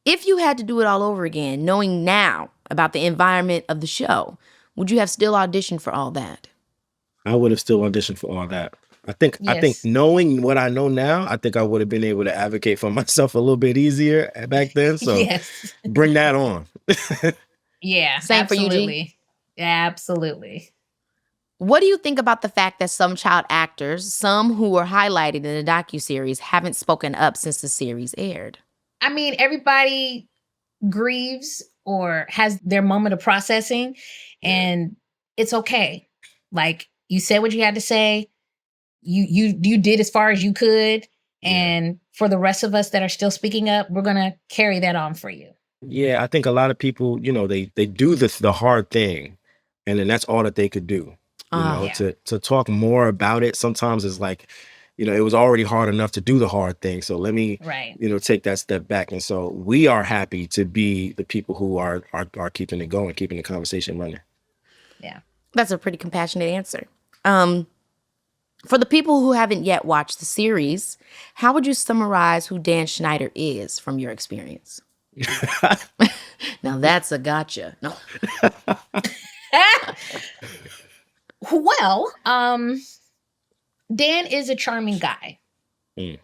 If you had to do it all over again, knowing now about the environment of the show, would you have still auditioned for all that? I would have still auditioned for all that. I think Yes. knowing what I know now, I think I would have been able to advocate for myself a little bit easier back then. So Yes. bring that on. Yeah. Same for you, G? absolutely. Absolutely. What do you think about the fact that some child actors, some who were highlighted in the docuseries, haven't spoken up since the series aired? I mean, everybody grieves or has their moment of processing, and it's okay. Like, you said what you had to say. You did as far as you could. And for the rest of us that are still speaking up, we're gonna carry that on for you. Yeah, I think a lot of people, they do the hard thing, and then that's all that they could do. Yeah. To talk more about it sometimes is like, it was already hard enough to do the hard thing. So let me, Right. take that step back. And so we are happy to be the people who are keeping it going, keeping the conversation running. Yeah. That's a pretty compassionate answer. For the people who haven't yet watched the series, how would you summarize who Dan Schneider is from your experience? Now that's a gotcha. No. Well, Dan is a charming guy. Mm.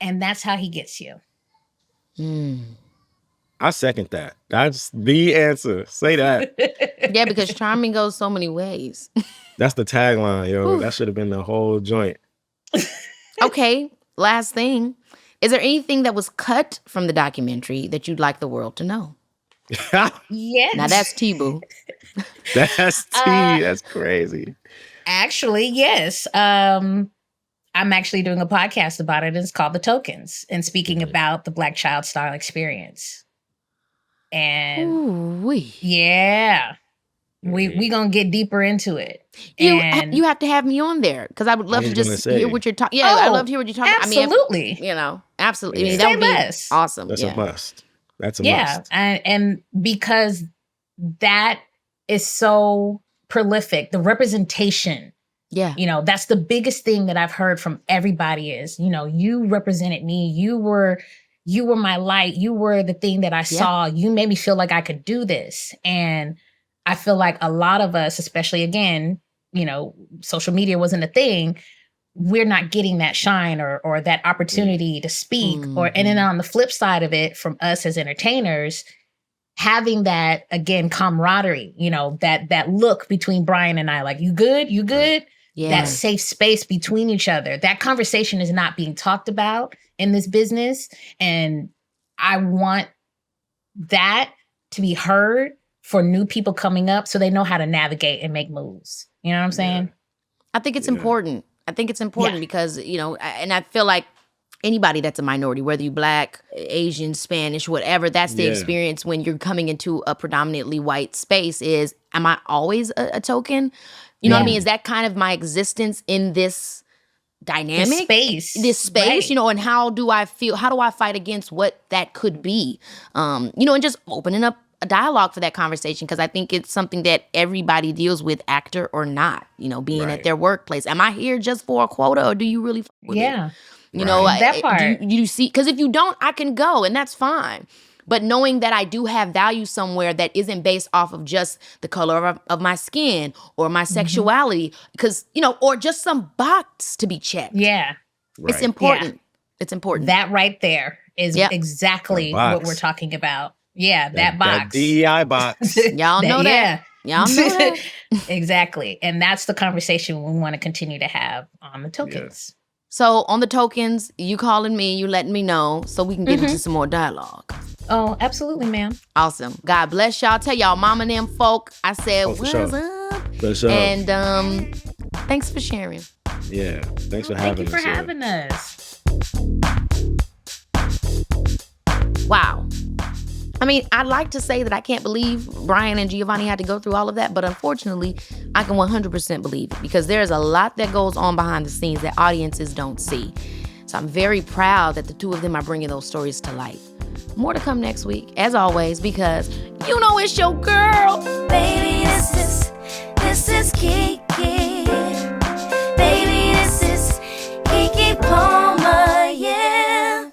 And that's how he gets you. I second that. That's the answer. Say that. Yeah, because charming goes so many ways. That's the tagline, yo. That should have been the whole joint. Okay, last thing. Is there anything that was cut from the documentary that you'd like the world to know? Yes. Now that's T-Boo. That's T. That's crazy. Actually, yes. I'm actually doing a podcast about it. And it's called The Tokens, and speaking about the Black child style experience. And Ooh-wee. yeah, we gonna get deeper into it. And You have to have me on there because I would love I to was gonna just say. hear what you're talking. Yeah, I'd love to hear what you're talking. absolutely. Absolutely. I mean, Yeah. that would be Say less. awesome. That's yeah. a must. That's a Yeah, must. and because that is so prolific, the representation. Yeah. That's the biggest thing that I've heard from everybody is, you represented me. You were my light. You were the thing that I saw. You made me feel like I could do this. And I feel like a lot of us, especially again, social media wasn't a thing. We're not getting that shine or that opportunity to speak. And then on the flip side of it, from us as entertainers, having that, again, camaraderie, that look between Bryan and I, like, you good? You good? Yeah. That safe space between each other. That conversation is not being talked about in this business. And I want that to be heard for new people coming up so they know how to navigate and make moves. You know what I'm saying? I think it's important. I think it's important because, and I feel like anybody that's a minority, whether you're Black, Asian, Spanish, whatever, that's the experience when you're coming into a predominantly white space is, am I always a token? You know what I mean? Is that kind of my existence in this dynamic? This space, right. and how do I feel? How do I fight against what that could be? And just opening up a dialogue for that conversation, because I think it's something that everybody deals with, actor or not, being at their workplace. Am I here just for a quota, or do you really fuck with it? That part. Do you see? Because if you don't, I can go, and that's fine. But knowing that I do have value somewhere that isn't based off of just the color of my skin or my sexuality, because, or just some box to be checked. Yeah. It's important. It's important. That right there is exactly what we're talking about. Yeah, that box. That DEI box. Y'all know that. Y'all know that. Exactly. And that's the conversation we want to continue to have on the tokens. Yes. So on the tokens, you calling me, you letting me know so we can get into some more dialogue. Oh, absolutely, ma'am. Awesome. God bless y'all. Tell y'all mama and them folk I said, Oh, for what's sure. up? For sure. And thanks for sharing. Yeah. Thanks for Thank having you for us. having us. Wow. I mean, I'd like to say that I can't believe Bryan and Giovonnie had to go through all of that, but unfortunately, I can 100% believe it because there's a lot that goes on behind the scenes that audiences don't see. So I'm very proud that the two of them are bringing those stories to light. More to come next week, as always, because you know it's your girl. Baby, this is Keke. Baby, this is Keke Palmer, yeah.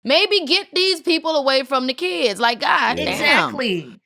Maybe get these people away from the kids. Like, God damn. Exactly.